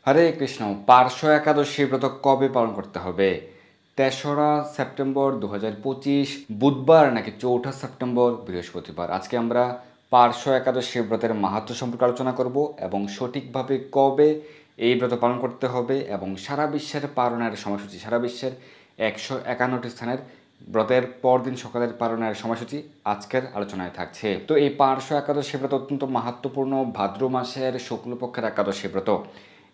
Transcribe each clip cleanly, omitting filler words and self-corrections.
হরে কৃষ্ণ। পার্শ্ব একাদশী ব্রত কবে পালন করতে হবে? ৩রা সেপ্টেম্বর ২০২৫ বুধবার নাকি ৪ঠা সেপ্টেম্বর বৃহস্পতিবার? আজকে আমরা পার্শ্ব একাদশী ব্রতের মাহাত্ম্য সম্পর্কে আলোচনা করব এবং সঠিকভাবে কবে এই ব্রত পালন করতে হবে এবং সারা বিশ্বের পালনের সময়সূচি, সারা বিশ্বের ১৫১টি স্থানের ব্রতের পরদিন সকালের পালনের সময়সূচি আজকের আলোচনায় থাকছে। তো এই পার্শ্ব একাদশী ব্রত অত্যন্ত মাহাত্ম্যপূর্ণ ভাদ্র মাসের শুক্লপক্ষের একাদশী ব্রত।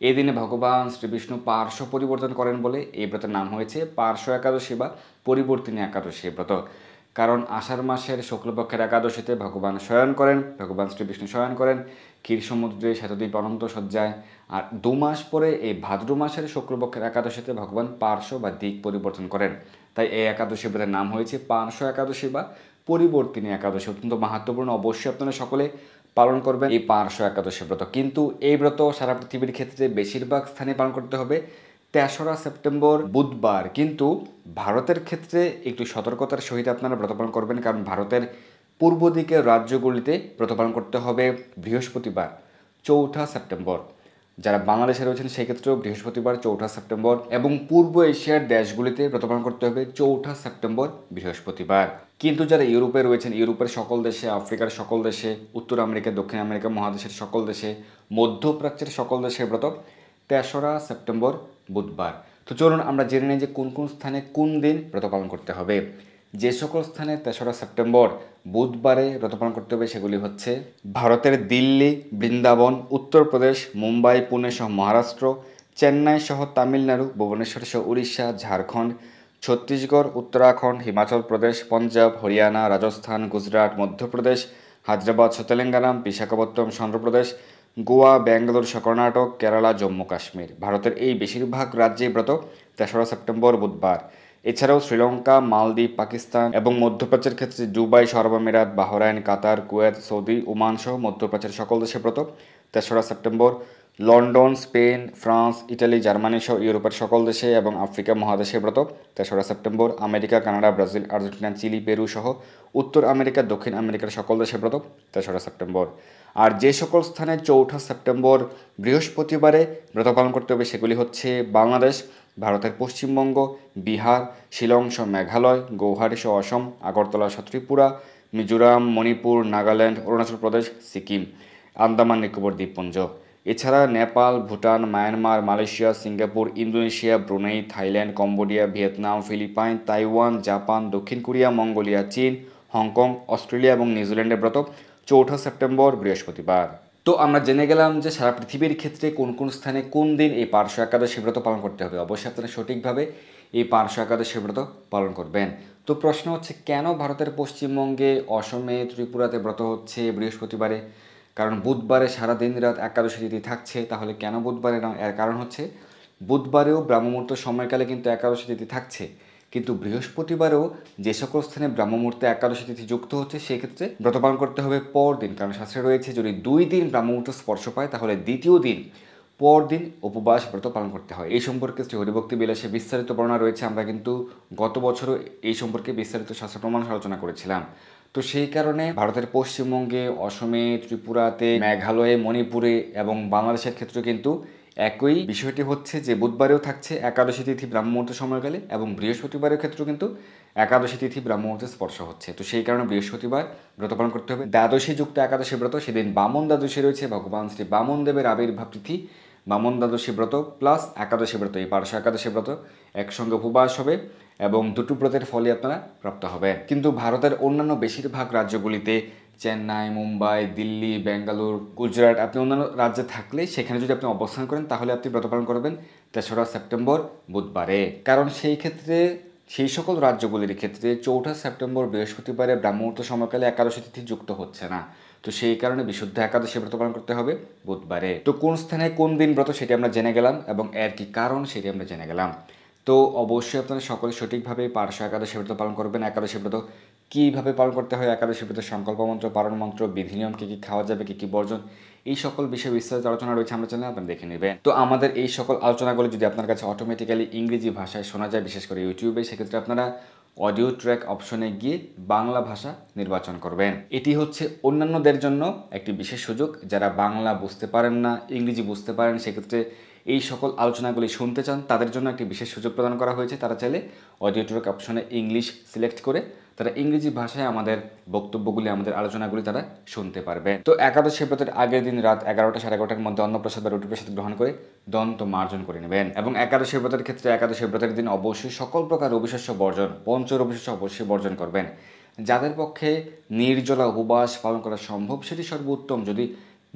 এই দিনে ভগবান শ্রীবিষ্ণু পার্শ্ব পরিবর্তন করেন বলে এই ব্রতের নাম হয়েছে পার্শ্ব একাদশী বা পরিবর্তিনী একাদশী ব্রত। কারণ আষাঢ় মাসের শুক্লপক্ষের একাদশীতে ভগবান শয়ন করেন, ভগবান শ্রীবিষ্ণু শয়ন করেন ক্ষীর সমুদ্রে শ্বেতদ্বীপ অনন্ত সজ্জায়। আর ২ মাস পরে এই ভাদ্র মাসের শুক্লপক্ষের একাদশীতে ভগবান পার্শ্ব বা দিক পরিবর্তন করেন। তাই এই একাদশী ব্রতের নাম হয়েছে পার্শ্ব একাদশী বা পরিবর্তিনী একাদশী। অত্যন্ত মাহাত্ম্যপূর্ণ, অবশ্যই আপনারা সকলে পালন করবেন এই পার্শ্ব একাদশী ব্রত। কিন্তু এই ব্রত সারা পৃথিবীর ক্ষেত্রে বেশিরভাগ স্থানে পালন করতে হবে ৩রা সেপ্টেম্বর বুধবার। কিন্তু ভারতের ক্ষেত্রে একটু সতর্কতার সহিত আপনারা ব্রত পালন করবেন, কারণ ভারতের পূর্ব দিকের রাজ্যগুলিতে ব্রত পালন করতে হবে বৃহস্পতিবার ৪ঠা সেপ্টেম্বর। যারা বাংলাদেশে রয়েছেন সেই ক্ষেত্রেও বৃহস্পতিবার ৪ঠা সেপ্টেম্বর, এবং পূর্ব এশিয়ার দেশগুলিতে ব্রত পালন করতে হবে ৪ঠা সেপ্টেম্বর বৃহস্পতিবার। কিন্তু যারা ইউরোপে রয়েছেন, ইউরোপের সকল দেশে, আফ্রিকার সকল দেশে, উত্তর আমেরিকা, দক্ষিণ আমেরিকা মহাদেশের সকল দেশে, মধ্যপ্রাচ্যের সকল দেশের ব্রত ৩রা সেপ্টেম্বর বুধবার। তো চলুন আমরা জেনে নিই যে কোন কোন স্থানে কোন দিন ব্রত পালন করতে হবে। যে সকল স্থানে ৩রা সেপ্টেম্বর বুধবারে ব্রত পালন করতে হবে সেগুলি হচ্ছে ভারতের দিল্লি, বৃন্দাবন, উত্তরপ্রদেশ, মুম্বাই, পুনে সহ মহারাষ্ট্র, চেন্নাই সহ তামিলনাড়ু, ভুবনেশ্বর সহ উড়িষ্যা, ঝাড়খণ্ড, ছত্তিশগড়, উত্তরাখণ্ড, হিমাচল প্রদেশ, পঞ্জাব, হরিয়ানা, রাজস্থান, গুজরাট, মধ্যপ্রদেশ, হায়দ্রাবাদ সহ তেলেঙ্গানা, বিশাখাপত্তনম অন্ধ্রপ্রদেশ, গোয়া, ব্যাঙ্গালোর সহ কর্ণাটক, কেরালা, জম্মু কাশ্মীর। ভারতের এই বেশিরভাগ রাজ্যেই ব্রত ৩রা সেপ্টেম্বর বুধবার। এছাড়াও শ্রীলঙ্কা, মালদ্বীপ, পাকিস্তান এবং মধ্যপ্রাচ্যের ক্ষেত্রে দুবাই, আরব আমিরাত, Bahrain, Qatar, Kuwait, Saudi, Oman সহ মধ্যপ্রাচ্যের সকল দেশে ব্রত ৩রা September. London, Spain, France, Italy, Germany সহ ইউরোপের সকল দেশে এবং আফ্রিকা মহাদেশে ব্রত ৩রা September. America, Canada, Brazil, Argentina, Chile, Peru সহ উত্তর আমেরিকা, দক্ষিণ আমেরিকার সকল দেশে ব্রত ৩রা সেপ্টেম্বর। আর যে সকল স্থানে ৪ঠা সেপ্টেম্বর বৃহস্পতিবারে ব্রত পালন করতে হবে সেগুলি হচ্ছে বাংলাদেশ, ভারতের পশ্চিমবঙ্গ, বিহার, শিলং সহ মেঘালয়, গৌহাটি সহ অসম, আগরতলা সহ ত্রিপুরা, মিজোরাম, মণিপুর, নাগাল্যান্ড, অরুণাচল প্রদেশ, সিকিম, আন্দামান নিকোবর দ্বীপপুঞ্জ। এছাড়া Nepal, Bhutan, Myanmar, Malaysia, Singapore, Indonesia, Brunei, Thailand, Cambodia, Vietnam, Philippines, Taiwan, Japan, দক্ষিণ কোরিয়া, মঙ্গোলিয়া, চীন, হংকং, অস্ট্রেলিয়া এবং নিউজিল্যান্ডের ব্রত ৪ঠা সেপ্টেম্বর বৃহস্পতিবার। তো আমরা জেনে গেলাম যে সারা পৃথিবীর ক্ষেত্রে কোন কোন স্থানে কোন দিন এই পার্শ্ব একাদশী ব্রত পালন করতে হবে। অবশ্যই আপনারা সঠিকভাবে এই পার্শ্ব একাদশী ব্রত পালন করবেন। তো প্রশ্ন হচ্ছে, কেন ভারতের পশ্চিমবঙ্গে, অসমে, ত্রিপুরাতে ব্রত হচ্ছে বৃহস্পতিবারে? কারণ বুধবারে সারা দিন রাত একাদশী তিথি থাকছে, তাহলে কেন বুধবারে না? এর কারণ হচ্ছে বুধবারেও ব্রাহ্মমুহূর্ত সময়কালে কিন্তু একাদশী তিথি থাকছে, কিন্তু বৃহস্পতিবারেও যে সকল স্থানে ব্রাহ্মমুহূর্তে একাদশী তিথি যুক্ত হচ্ছে সেক্ষেত্রে ব্রত পালন করতে হবে পরদিন। কারণ শাস্ত্রে রয়েছে যদি ২ দিন ব্রাহ্মমুহূর্ত স্পর্শ পায় তাহলে দ্বিতীয় দিন পরদিন উপবাস ব্রত পালন করতে হয়। এই সম্পর্কে শ্রী হরিভক্তি বিলাসে বিস্তারিত বর্ণনা রয়েছে। আমরা কিন্তু গত বছরও এই সম্পর্কে বিস্তারিত শাস্ত্র প্রমাণ আলোচনা করেছিলাম। তো সেই কারণে ভারতের পশ্চিমবঙ্গে, অসমে, ত্রিপুরাতে, মেঘালয়ে, মণিপুরে এবং বাংলাদেশের ক্ষেত্রে কিন্তু একই বিষয়টি হচ্ছে যে বুধবারেও থাকছে একাদশী তিথি ব্রাহ্মমুহূর্ত সময়কালে এবং বৃহস্পতিবারের ক্ষেত্রেও কিন্তু একাদশী তিথি ব্রাহ্মমুহূর্তে স্পর্শ হচ্ছে। তো সেই কারণে বৃহস্পতিবার ব্রত পালন করতে হবে। দ্বাদশী যুক্ত একাদশী ব্রত, সেদিন বামন দ্বাদশী রয়েছে, ভগবান শ্রী বামন দেবের আবির্ভাব তিথি। বামন দ্বাদশী ব্রত প্লাস একাদশী ব্রত, এই পার্শ্ব একাদশী ব্রত একসঙ্গে উপবাস হবে এবং দুটো ব্রতের ফলই আপনারা প্রাপ্ত হবেন। কিন্তু ভারতের অন্যান্য বেশিরভাগ রাজ্যগুলিতে, চেন্নাই, মুম্বাই, দিল্লি, বেঙ্গালুর, গুজরাট, আপনি অন্যান্য রাজ্যে থাকলে সেখানে যদি আপনি অবস্থান করেন তাহলে আপনি ব্রত পালন করবেন ৩রা সেপ্টেম্বর বুধবারে। কারণ সেই ক্ষেত্রে, সেই সকল রাজ্যগুলির ক্ষেত্রে ৪ঠা সেপ্টেম্বর বৃহস্পতিবারে ব্রাহ্মমুহূর্ত সময়কালে একাদশী তিথি যুক্ত হচ্ছে না। তো সেই কারণে বিশুদ্ধ একাদশী ব্রত পালন করতে হবে বুধবারে। তো কোন স্থানে কোন দিন ব্রত সেটি আমরা জেনে গেলাম এবং এর কি কারণ সেটি আমরা জেনে গেলাম। তো অবশ্যই আপনারা সকলে সঠিকভাবে পার্শ্ব একাদশী ব্রত পালন করবেন। একাদশী ব্রত কীভাবে পালন করতে হয়, একাদশী ব্রতের সংকল্প মন্ত্র, পালন মন্ত্র, বিধি নিয়ম, কী কী খাওয়া যাবে, কী কী বর্জন, এই সকল বিষয়ে বিস্তারিত আলোচনা রয়েছে আমরা চ্যানেলে, আপনারা দেখে নেবেন। তো আমাদের এই সকল আলোচনাগুলো যদি আপনার কাছে অটোমেটিক্যালি ইংরেজি ভাষায় শোনা যায়, বিশেষ করে ইউটিউবে, সেক্ষেত্রে আপনারা অডিও ট্র্যাক অপশনে গিয়ে বাংলা ভাষা নির্বাচন করবেন। এটি হচ্ছে অন্যান্যদের জন্য একটি বিশেষ সুযোগ, যারা বাংলা বুঝতে পারেন না, ইংরেজি বুঝতে পারেন, সেক্ষেত্রে এই সকল আলোচনাগুলি শুনতে চান তাদের জন্য একটি বিশেষ সুযোগ প্রদান করা হয়েছে। তারা চাইলে অডিও ট্র্যাক অপশনে ইংলিশ সিলেক্ট করে তারা ইংরেজি ভাষায় আমাদের বক্তব্যগুলি, আমাদের আলোচনাগুলি তারা শুনতে পারবে। তো একাদশী ব্রতের আগের দিন রাত 11টা সাড়ে 11টার মধ্যে অন্নপ্রসাদ বা রুটি প্রসাদ গ্রহণ করে দন্ত মার্জন করে নেবেন। এবং একাদশী ব্রতের ক্ষেত্রে একাদশী ব্রতের দিন অবশ্যই সকল প্রকার রবিশস্য বর্জন, পঞ্চ রবিশস্য অবশ্যই বর্জন করবেন। যাদের পক্ষে নির্জলা উপবাস পালন করা সম্ভব সেটি সর্বোত্তম। যদি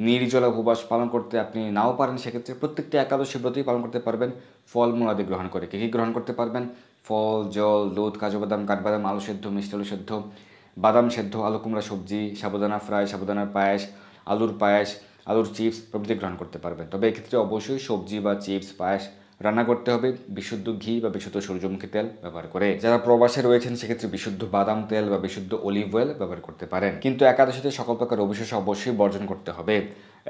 নির্জলা উপবাস পালন করতে আপনি নাও পারেন, সেক্ষেত্রে প্রত্যেকটি একাদশী ব্রতই পালন করতে পারবেন ফলমূল আদি গ্রহণ করে। কী কী গ্রহণ করতে পারবেন? ফল, জল, দুধ, কাজু বাদাম, কাঠবাদাম, আলু সেদ্ধ, মিষ্টি আলু সেদ্ধ, বাদাম সেদ্ধ, আলু কুমড়া সবজি, সাবুদানা ফ্রাই, সাবুদানার পায়েস, আলুর পায়েস, আলুর চিপস প্রভৃতি গ্রহণ করতে পারবেন। তবে এক্ষেত্রে অবশ্যই সবজি বা চিপস, পায়েস রান্না করতে হবে বিশুদ্ধ ঘি বা বিশুদ্ধ সূর্যমুখী তেল ব্যবহার করে। যারা প্রবাসে রয়েছেন সেক্ষেত্রে বিশুদ্ধ বাদাম তেল বা বিশুদ্ধ অলিভ অয়েল ব্যবহার করতে পারেন। কিন্তু একাদশীতে সকল প্রকার রবিশস্য অবশ্যই বর্জন করতে হবে।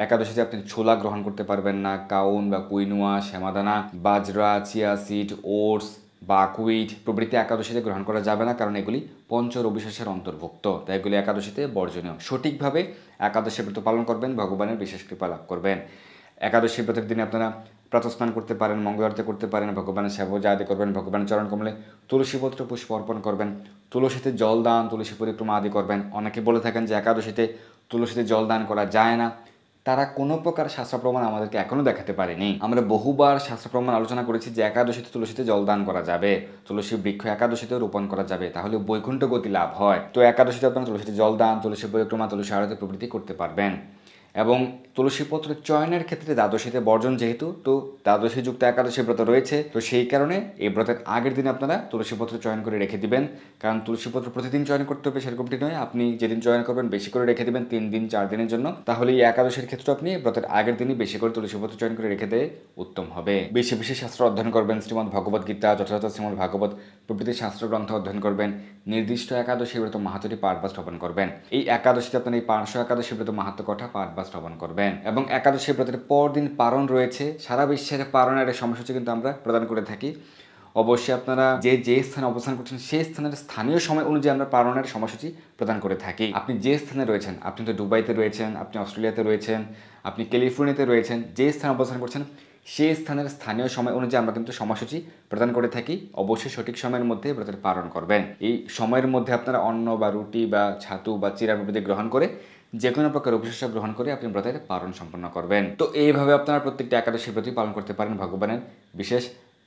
একাদশীতে আপনি ছোলা গ্রহণ করতে পারবেন না, কাউন বা কুইনোয়া, শ্যামাদানা, বাজরা, চিয়া সিড, ওটস, বাকহুইট প্রভৃতি একাদশীতে গ্রহণ করা যাবে না, কারণ এগুলি পঞ্চ রবিশস্যের অন্তর্ভুক্ত। তাই এগুলি একাদশীতে বর্জনীয়। সঠিকভাবে একাদশী ব্রত পালন করবেন, ভগবানের বিশেষ কৃপা লাভ করবেন। একাদশী ব্রতের দিনে আপনারা প্রাতঃস্নান করতে পারেন, মঙ্গল আরতি করতে পারেন, ভগবানের সেবা পূজা আদি করবেন, ভগবানের চরণ কমলে তুলসীপত্র পুষ্প অর্পণ করবেন, তুলসীতে জল দান, তুলসী পরিক্রমা আদি করবেন। অনেকে বলে থাকেন যে একাদশীতে তুলসীতে জল দান করা যায় না। তারা কোনো প্রকার শাস্ত্র প্রমাণ আমাদেরকে এখনও দেখাতে পারেনি। আমরা বহুবার শাস্ত্র প্রমাণ আলোচনা করেছি যে একাদশীতে তুলসীতে জল দান করা যাবে, তুলসী বৃক্ষ একাদশীতেও রোপণ করা যাবে, তাহলে বৈকুণ্ঠ গতি লাভ হয়। তো একাদশীতে আপনারা তুলসীতে জল দান, তুলসী পরিক্রমা, তুলসী আরতি প্রভৃতি করতে পারবেন। এবং তুলসীপত্র চয়নের ক্ষেত্রে দ্বাদশীতে বর্জন, যেহেতু তো দ্বাদশী যুক্ত একাদশী ব্রত রয়েছে, তো সেই কারণে এই ব্রতের আগের দিন আপনারা তুলসীপত্র চয়ন করে রেখে দিবেন। কারণ তুলসীপত্র প্রতিদিন চয়ন করতে হবে সেরকমটি নয়, আপনি যেদিন চয়ন করবেন বেশি করে রেখে দিবেন 3 দিন 4 দিনের জন্য। তাহলে এই একাদশীর ক্ষেত্রে আপনি ব্রতের আগের দিনই বেশি করে তুলসীপত্র চয়ন করে রেখে দেয় উত্তম হবে। বেশি বেশি শাস্ত্র অধ্যয়ন করবেন, শ্রীমদ্ ভগবত গীতা, যথাযথ শ্রীমদ্ ভাগবত প্রভৃতি শাস্ত্র গ্রন্থ অধ্যয়ন করবেন। নির্দিষ্ট একাদশী ব্রত মাহাত্মটি পাঠ বা শ্রবণ করবেন। এই একাদশীতে আপনার এই পার্শ্ব একাদশী ব্রত মাহাত্ম কথা পাঠ বা শ্রবণ করবেন। এবং একাদশী ব্রতের পর দিন পারণ রয়েছে। সারা বিশ্বের পারণের সময়সূচি কিন্তু আমরা প্রদান করে থাকি। অবশ্যই আপনারা যে স্থানে অবস্থান করছেন সেই স্থানের স্থানীয় সময় অনুযায়ী আমরা পালনের সময়সূচি প্রদান করে থাকি। আপনি যে স্থানে রয়েছেন, আপনি তো দুবাইতে রয়েছেন, আপনি অস্ট্রেলিয়াতে রয়েছেন, আপনি ক্যালিফোর্নিয়াতে রয়েছেন, যে স্থানে অবস্থান করছেন সেই স্থানের স্থানীয় সময় অনুযায়ী আমরা কিন্তু সময়সূচি প্রদান করে থাকি। অবশ্যই সঠিক সময়ের মধ্যে ব্রতের পালন করবেন। এই সময়ের মধ্যে আপনারা অন্ন বা রুটি বা ছাতু বা চিরা প্রভৃতি গ্রহণ করে যে কোনো প্রকার রবিশস্য গ্রহণ করে আপনি ব্রতের পালন সম্পন্ন করবেন। তো এইভাবে আপনারা প্রত্যেকটা একাদশী ব্রত পালন করতে পারেন ভগবানের বিশেষ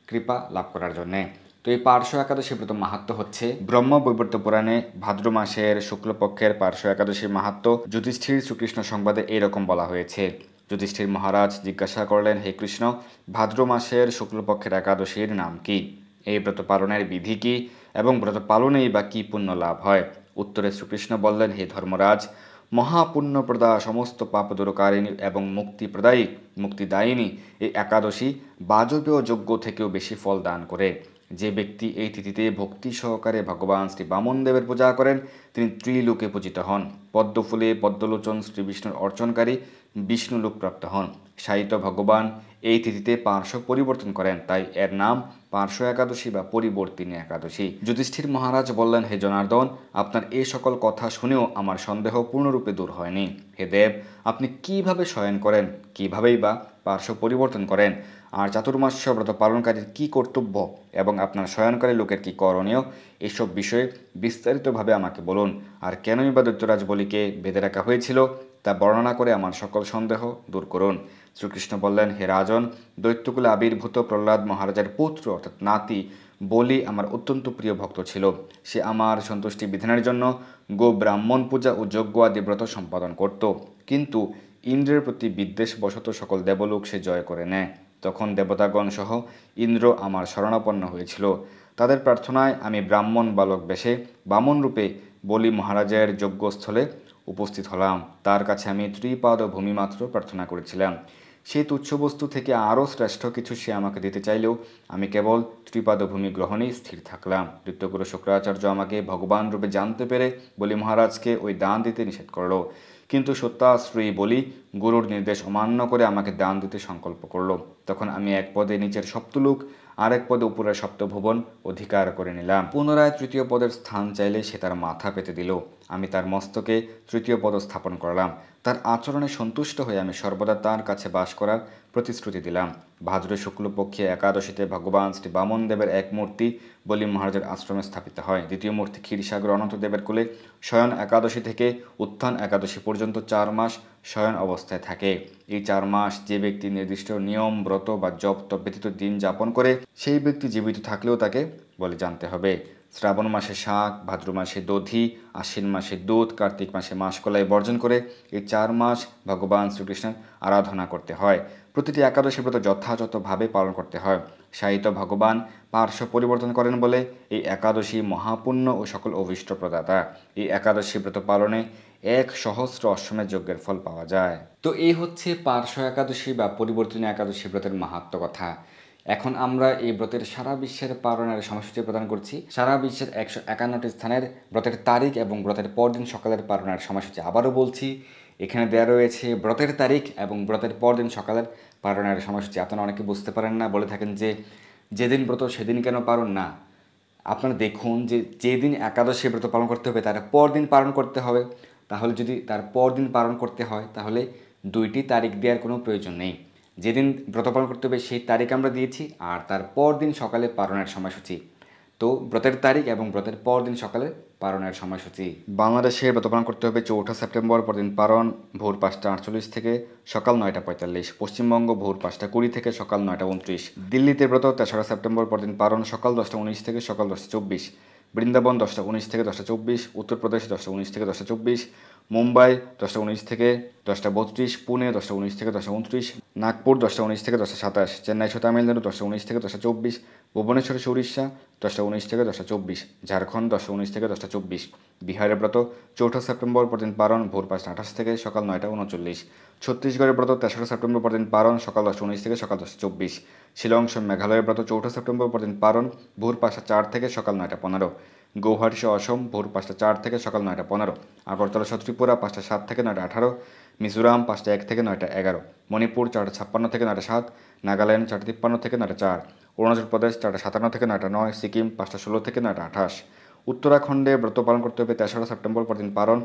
কৃপা লাভ করার জন্যে। তো এই পার্শ্ব একাদশী ব্রত মাহাত্ম্য হচ্ছে ব্রহ্ম বৈবর্ত পুরাণে ভাদ্র মাসের শুক্লপক্ষের পার্শ্ব একাদশীর মাহাত্ম্য যুধিষ্ঠির শ্রীকৃষ্ণ সংবাদে এইরকম বলা হয়েছে। যুধিষ্ঠির মহারাজ জিজ্ঞাসা করলেন, হে কৃষ্ণ, ভাদ্র মাসের শুক্লপক্ষের একাদশীর নাম কি? এই ব্রত পালনের বিধি কি এবং ব্রত পালনেই বা কি পুণ্য লাভ হয়? উত্তরে শ্রীকৃষ্ণ বললেন, হে ধর্মরাজ, মহাপুণ্যপ্রদা, সমস্ত পাপ দূরকারিণী এবং মুক্তিদায়িনী এই একাদশী বাজপেয় যজ্ঞ থেকেও বেশি ফল দান করে। যে ব্যক্তি এই তিথিতে ভক্তি সহকারে ভগবান শ্রী বামন দেবের পূজা করেন তিনি ত্রিলোকে পূজিত হন। পদ্মফুলে পদ্মলোচন শ্রী বিষ্ণুর অর্চনকারী বিষ্ণু লোক প্রাপ্ত হন। সাহিত্য ভগবান এই তিথিতে পার্শ্ব পরিবর্তন করেন, তাই এর নাম পার্শ্ব একাদশী বা পরিবর্তিনী একাদশী। যুধিষ্ঠির মহারাজ বললেন, হে জনার্দন, আপনার এই সকল কথা শুনেও আমার সন্দেহ পূর্ণরূপে দূর হয়নি। হে দেব, আপনি কিভাবে শয়ন করেন, কিভাবেই বা পার্শ্ব পরিবর্তন করেন, আর চাতুর্মাস্য ব্রত পালনকারীর কী কর্তব্য এবং আপনার শয়নকারী লোকের কী করণীয়, এসব বিষয়ে বিস্তারিতভাবে আমাকে বলুন। আর কেনই বা দৈত্যরাজ বলিকে বেঁধে রাখা হয়েছিল তা বর্ণনা করে আমার সকল সন্দেহ দূর করুন। শ্রীকৃষ্ণ বললেন, হে রাজন, দৈত্যকুলে আবির্ভূত প্রহ্লাদ মহারাজের পুত্র অর্থাৎ নাতি বলি আমার অত্যন্ত প্রিয় ভক্ত ছিল। সে আমার সন্তুষ্টি বিধানের জন্য গো ব্রাহ্মণ পূজা ও যজ্ঞ আদি ব্রত সম্পাদন করত, কিন্তু ইন্দ্রের প্রতি বিদ্বেষবশত সকল দেবলোক সে জয় করে নেয়। তখন দেবতাগণ সহ ইন্দ্র আমার শরণাপন্ন হয়েছিল। তাদের প্রার্থনায় আমি ব্রাহ্মণ বালক বেশে বামন রূপে বলি মহারাজের যজ্ঞস্থলে উপস্থিত হলাম। তার কাছে আমি ত্রিপাদ ভূমি মাত্র প্রার্থনা করেছিলাম। সেই তুচ্ছ বস্তু থেকে আরও শ্রেষ্ঠ কিছু সে আমাকে দিতে চাইলেও আমি কেবল ত্রিপাদ ভূমি গ্রহণেই স্থির থাকলাম। দ্বিতীয়গুরু শুক্রাচার্য আমাকে ভগবান রূপে জানতে পেরে বলি মহারাজকে ওই দান দিতে নিষেধ করল, কিন্তু সত্যাশ্রয়ী বলি গুরুর নির্দেশ অমান্য করে আমাকে দান দিতে সংকল্প করল। তখন আমি এক পদে নিচের সপ্তলোক আর এক পদে উপরের সপ্তভুবন অধিকার করে নিলাম। পুনরায় তৃতীয় পদের স্থান চাইলে সে তার মাথা পেতে দিল। আমি তার মস্তকে তৃতীয় পদ স্থাপন করলাম। তার আচরণে সন্তুষ্ট হয়ে আমি সর্বদা তার কাছে বাস করার প্রতিশ্রুতি দিলাম। ভাদ্র শুক্লপক্ষে একাদশীতে ভগবান শ্রী বামন দেবের এক মূর্তি বলি মহারাজের আশ্রমে স্থাপিত হয়। দ্বিতীয় মূর্তি ক্ষীরসাগর অনন্তদেবের কোলে শয়ন একাদশী থেকে উত্থান একাদশী পর্যন্ত 4 মাস শয়ন অবস্থায় থাকে। এই 4 মাস যে ব্যক্তি নির্দিষ্ট নিয়ম ব্রত বা জপ তপ ব্যতীত দিন যাপন করে সেই ব্যক্তি জীবিত থাকলেও তাকে বলে জানতে হবে। শ্রাবণ মাসে শাক, ভাদ্র মাসে দধি, আশ্বিন মাসে দুধ, কার্তিক মাসে মাসকলাই বর্জন করে এই 4 মাস ভগবান শ্রীকৃষ্ণের আরাধনা করতে হয়। প্রতিটি একাদশী ব্রত যথাযথভাবে পালন করতে হয়। সাহিত্য ভগবান পার্শ্ব পরিবর্তন করেন বলে এই একাদশী মহাপুণ্য ও সকল অভীষ্ট প্রদাতা। এই একাদশী ব্রত পালনে 1,000 অশ্বমেধ যজ্ঞের ফল পাওয়া যায়। তো এই হচ্ছে পার্শ্ব একাদশী বা পরিবর্তনীয় একাদশী ব্রতের মাহাত্ম্য কথা। এখন আমরা এই ব্রতের সারা বিশ্বের পালনের সময়সূচি প্রদান করছি। সারা বিশ্বের 151টি স্থানের ব্রতের তারিখ এবং ব্রতের পরদিন সকালের পালনের সময়সূচি আবারও বলছি। এখানে দেওয়া রয়েছে ব্রতের তারিখ এবং ব্রতের পরদিন সকালের পালনের সময়সূচি। আপনারা অনেকে বুঝতে পারেন না, বলে থাকেন যে যেদিন ব্রত সেদিন কেন পালন না। আপনারা দেখুন যে যেদিন একাদশী ব্রত পালন করতে হবে তার পরদিন পালন করতে হবে। তাহলে যদি তার পরদিন পালন করতে হয় তাহলে 2টি তারিখ দেওয়ার কোনো প্রয়োজন নেই। যেদিন ব্রত পালন করতে হবে সেই তারিখ আমরা দিয়েছি, আর তার পরদিন সকালে পালনের সময়সূচি। তো ব্রতের তারিখ এবং ব্রতের পরদিন সকালে পালনের সময়সূচি। বাংলাদেশে ব্রত পালন করতে হবে 4 সেপ্টেম্বর পরদিন পালন ভোর 5:48 থেকে সকাল 9:45। পশ্চিমবঙ্গ ভোর 5:20 থেকে সকাল 9:29। দিল্লিতে ব্রত 3 সেপ্টেম্বর পরদিন পালন সকাল 10:19 থেকে সকাল 10:24। বৃন্দাবন 10:19 থেকে 10:24। উত্তরপ্রদেশ 10:19 থেকে 10:24। মুম্বাই 10:19 থেকে 10:32। পুনে 10:19 থেকে 10:29। নাগপুর 10:19 থেকে 10:27। চেন্নাই তামিলনাড়ু 10:19 থেকে 10:24। ভুবনেশ্বর উড়িষ্যা 10:19 থেকে 10:24। ঝাড়খণ্ড 10:19 থেকে 10:24। বিহারের ব্রত 4 সেপ্টেম্বর পরদিন পালন ভোর 5:28 থেকে সকাল 9:39। ছত্তিশগড়ের ব্রত 3 সেপ্টেম্বর পরদিন পালন সকাল 10:19 থেকে সকাল 10:24। শিলং মেঘালয়ের ব্রত 4 সেপ্টেম্বর পরদিন পালন ভোর 5:04 থেকে সকাল 9:15। গৌহাটি অসম ভোর 5:04 থেকে সকাল 9:15। আগরতলা ত্রিপুরা 5:07 থেকে 9:18। মিজোরাম 5:01 থেকে 9:11। মণিপুর 4:56 থেকে 9:07। নাগাল্যান্ড 4:53 থেকে 9:04। অরুণাচল প্রদেশ 4:57 থেকে 9:09। সিকিম 5:16 থেকে 9:28। উত্তরাখণ্ডে ব্রত পালন করতে হবে 3 সেপ্টেম্বর পরদিন পালন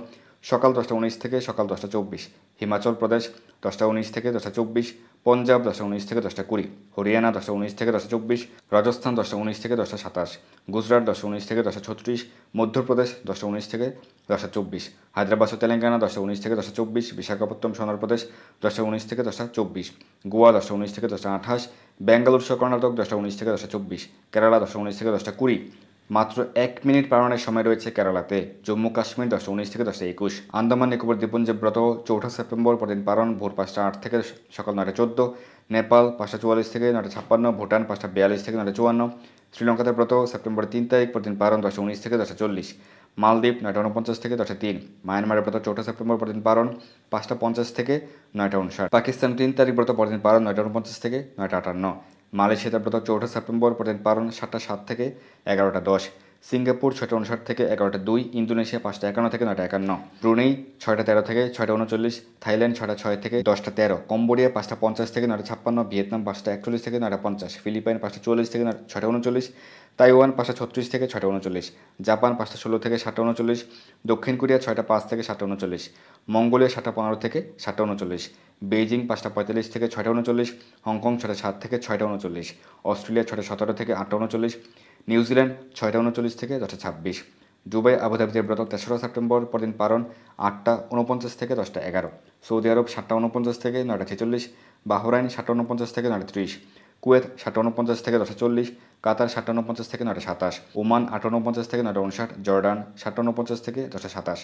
সকাল 10:19 থেকে সকাল 10:24। হিমাচল প্রদেশ 10:19 থেকে 10:24। পঞ্জাব 10:19 থেকে 10:20। হরিয়ানা 10:19 থেকে 10:24। রাজস্থান 10:19 থেকে 10:27। গুজরাট 10:19 থেকে 10:36। মধ্যপ্রদেশ 10:19 থেকে 10:24। হায়দ্রাবাদ ও তেলেঙ্গানা 10:19 থেকে 10:24। বিশাখাপত্তনম অন্ধ্রপ্রদেশ 10:19 থেকে 10:24। গোয়া 10:19 থেকে 10:28। বেঙ্গালুরু কর্ণাটক 10:19 থেকে 10:24। কেরালা 10:19 থেকে 10:20। মাত্র 1 মিনিট পালনের সময় রয়েছে কেরালাতে। জম্মু কাশ্মীর 10:19 থেকে 10:21। আন্দামান নিকোবর দ্বীপপুঞ্জের ব্রত 4 সেপ্টেম্বর পরদিন পালন ভোর 5:08 থেকে সকাল 9:14। নেপাল 5:44 থেকে 9:56। ভুটান 5:42 থেকে 9:54। শ্রীলঙ্কাতে ব্রত সেপ্টেম্বর 3 তারিখ পরদিন পালন 10:19 থেকে 10:40। মালদ্বীপ 9:49 থেকে 10:03। মায়ানমারের ব্রত 4 সেপ্টেম্বর পরদিন পালন 5:50 থেকে 9:59। পাকিস্তান 3 তারিখ ব্রত পরদিন পালন 9:49 থেকে 9:58। মালয়েশিয়াতে ব্রত 4 সেপ্টেম্বর পরদিন পালন 7:07 থেকে 11:10। সিঙ্গাপুর 6:59 থেকে 11:02। ইন্দোনেশিয়া 5:51 থেকে 9:51। ব্রুনেই 6:13 থেকে 6:39। থাইল্যান্ড 6:06 থেকে 10:13। কম্বোডিয়া 5:50 থেকে 9:56। ভিয়েতনাম 5:41 থেকে 9:50। ফিলিপাইন 5:40 থেকে 6:39। তাইওয়ান 5:36 থেকে 6:39। জাপান 5:16 থেকে 7:39। দক্ষিণ কোরিয়া 6:05 থেকে 7:39। মঙ্গোলিয়া 7:15 থেকে 7:39। বেইজিং 5:45 থেকে 6:39। হংকং 6:07 থেকে 6:39। অস্ট্রেলিয়া 6:17 থেকে 8:39। নিউজিল্যান্ড 6:39 থেকে 10:26। দুবাই আবুধাবিতে ব্রত 3 সেপ্টেম্বর পরদিন পালন 8:49 থেকে 10:11। সৌদি আরব 7:49 থেকে 9:46। বাহরাইন 7:49 থেকে 9:30। কুয়েত 7:49 থেকে 10:40। কাতার 7:49 থেকে 9:27। ওমান 8:49 থেকে 9:59। জর্ডান 7:49 থেকে 10:27।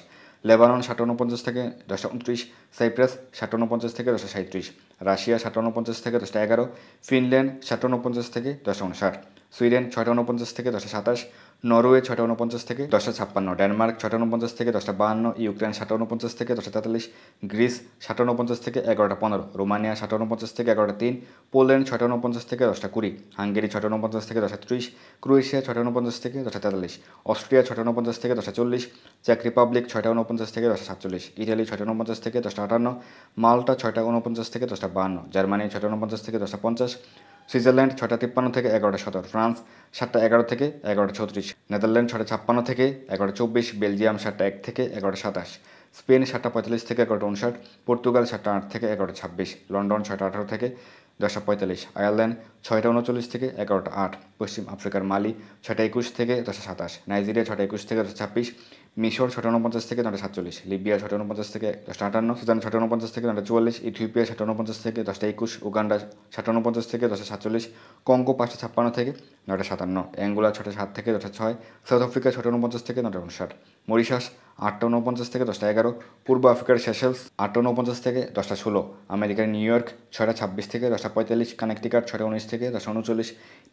লেবানন 7:49 থেকে 10:29। সাইপ্রাস 7:49 থেকে 10:37। রাশিয়া 7:49 থেকে 10:11। ফিনল্যান্ড 7:49 থেকে 10:59। সুইডেন 6:49 থেকে 10:27। নরওয়ে 6টা 49 থেকে 10টা 56, ডেনমার্ক 6টা 49 থেকে 10টা 52, ইউক্রেন 7টা 49 থেকে 10টা 43, গ্রিস 7টা 49 থেকে 11টা 15, রোমানিয়া 7টা 49 থেকে 11টা 3, পোল্যান্ড 6টা 49 থেকে 10টা 20, হাঙ্গেরি 6টা 49 থেকে 10টা 30, ক্রোয়েশিয়া 6টা 49 থেকে 10টা 43, অস্ট্রিয়া 6টা 49 থেকে 10টা 40, চেক রিপাবলিক 6টা 49 থেকে 10টা 47, ইটালি 6টা 49 থেকে 10টা 58, মাল্টা 6টা 49 থেকে 10টা 52, জার্মানি 6টা 49 থেকে 10টা 50, সুইজারল্যান্ড 6টা 53 থেকে 11টা 17, ফ্রান্স 7টা 11 থেকে 11টা 36, নেদারল্যান্ড 6টা 56 থেকে 11টা 24, বেলজিয়াম 7টা 1 থেকে 11টা 27, স্পেন 7টা 45 থেকে 11টা 59, পর্তুগাল 7টা 8 থেকে 11টা 26, লন্ডন 6টা 18 থেকে 10টা 45, আয়ারল্যান্ড 6টা 39 থেকে 11টা 8, পশ্চিম আফ্রিকার মালি 6টা 21 থেকে 10টা 27, নাইজেরিয়া 6টা 21 থেকে 10টা 26, মিশর 6টা 49 থেকে 9টা 47, লিবিয়া 6টা 49 থেকে 10টা 58, সুদান 6টা 49 থেকে 9টা 44, ইথিওপিয়া 6টা 49 থেকে 10টা 21, উগান্ডা 7টা 49 থেকে 10টা 47, কঙ্গো 5টা 56 থেকে 9টা 57, অ্যাঙ্গোলা 6টা 7 থেকে 10টা 6, সাউথ আফ্রিকা 6টা 49 থেকে 9টা 59, মরিশাস 8টা 49 থেকে 10টা 11, পূর্ব আফ্রিকার সেশেলস 8টা 49 থেকে 10টা 16, আমেরিকার নিউ ইয়র্ক 6টা 26 থেকে 10টা 45, কানেকটিকাট 6টা 19 থেকে 10টা 39,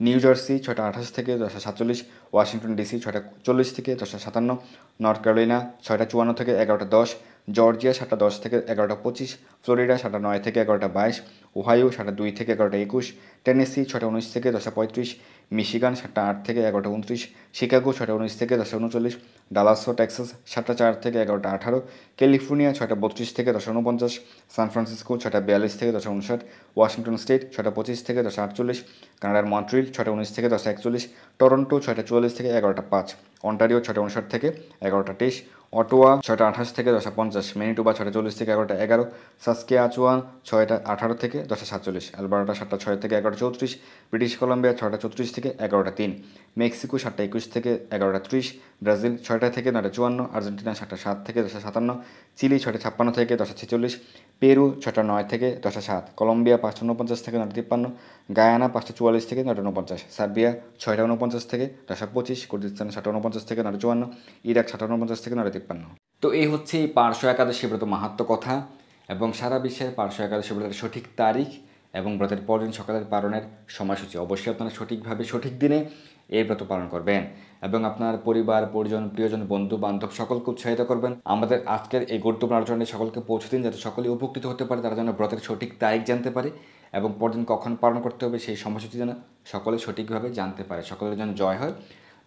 নিউ জার্সি 6টা 28 থেকে 10টা 47, ওয়াশিংটন ডিসি 6টা 40 থেকে 10টা 57, নর্থ ক্যারোলিনা 6টা 54 থেকে 11টা 10, জর্জিয়া 7টা 10 থেকে 11টা 25, ফ্লোরিডা 7টা 9 থেকে 11টা 22, ওহাইও 7টা 2 থেকে 11টা 21, টেনেসি 6টা 19 থেকে 10টা 35, মিশিগান 7টা 8 থেকে 11টা 29, শিকাগো 6টা 19 থেকে 10টা 39, ডালাসো টেক্সাস 7টা 4 থেকে 11টা 18, ক্যালিফোর্নিয়া 6টা 32 থেকে 10টা 49, সান ফ্রান্সিসকো 6টা 42 থেকে 10টা 59, ওয়াশিংটন স্টেট 6টা 25 থেকে 10টা 48, কানাডার মন্ট্রিল 6টা 19 থেকে 10টা 41, টরন্টো 6টা 44 থেকে 11টা 5, অন্টারিও 6টা 59 থেকে 11টা 23, অটোয়া 6টা 28 থেকে 10টা 50, ম্যানিটোবা 6টা 40 থেকে 11টা 11, সাসকিয়াচুয়ান 6টা 18 থেকে 10টা 47, অ্যালবার্টা 7টা 6 থেকে 11টা 34, ব্রিটিশ কলাম্বিয়া 6টা 34 থেকে 11টা 3, মেক্সিকো 7টা 21 থেকে 11টা 30, ব্রাজিল 6টা থেকে 9টা 54, আর্জেন্টিনা 7টা 7 থেকে 10টা 57, চিলি 6টা 56 থেকে 10টা 46, পেরু 6টা 9 থেকে 10টা 7, কলম্বিয়া 5টা 49 থেকে 9টা 53, গায়ানা 5টা 44 থেকে 9টা 49, সার্বিয়া 6টা 49 থেকে 10টা 25, কুর্দিস্তান 7টা 49 থেকে 9টা 54, ইরাক 7টা 49 থেকে 9টা 53। তো এই হচ্ছে এই পার্শ্ব একাদশী ব্রত মাহাত্ম্য কথা এবং সারা বিশ্বের পার্শ্ব একাদশী ব্রতের সঠিক তারিখ এবং ব্রতের পরদিন সকালের পালনের সময়সূচি। অবশ্যই আপনারা সঠিকভাবে সঠিক দিনে এই ব্রত পালন করবেন এবং আপনার পরিবার পরিজন প্রিয়জন বন্ধু বান্ধব সকলকে উৎসাহিত করবেন। আমাদের আজকের এই গুরুত্বপূর্ণ আলোচনাটি সকলকে পৌঁছে দিন, যাতে সকলেই উপকৃত হতে পারে, তারা যেন ব্রতের সঠিক তারিখ জানতে পারে এবং পরদিন কখন পালন করতে হবে সেই সময়সূচি যেন সকলে সঠিকভাবে জানতে পারে। সকলের জন্য জয় হয়।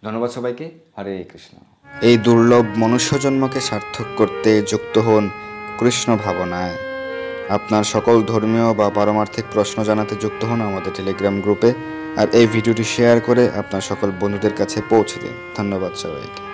ধন্যবাদ সবাইকে। হরে কৃষ্ণ। এই দুর্লভ মনুষ্য জন্মকে সার্থক করতে যুক্ত হন কৃষ্ণ ভাবনায়। আপনার সকল ধর্মীয় বা পারমার্থিক প্রশ্ন জানাতে যুক্ত হন আমাদের টেলিগ্রাম গ্রুপে, আর এই ভিডিওটি শেয়ার করে আপনার সকল বন্ধুদের কাছে পৌঁছে দিন। ধন্যবাদ সবাইকে।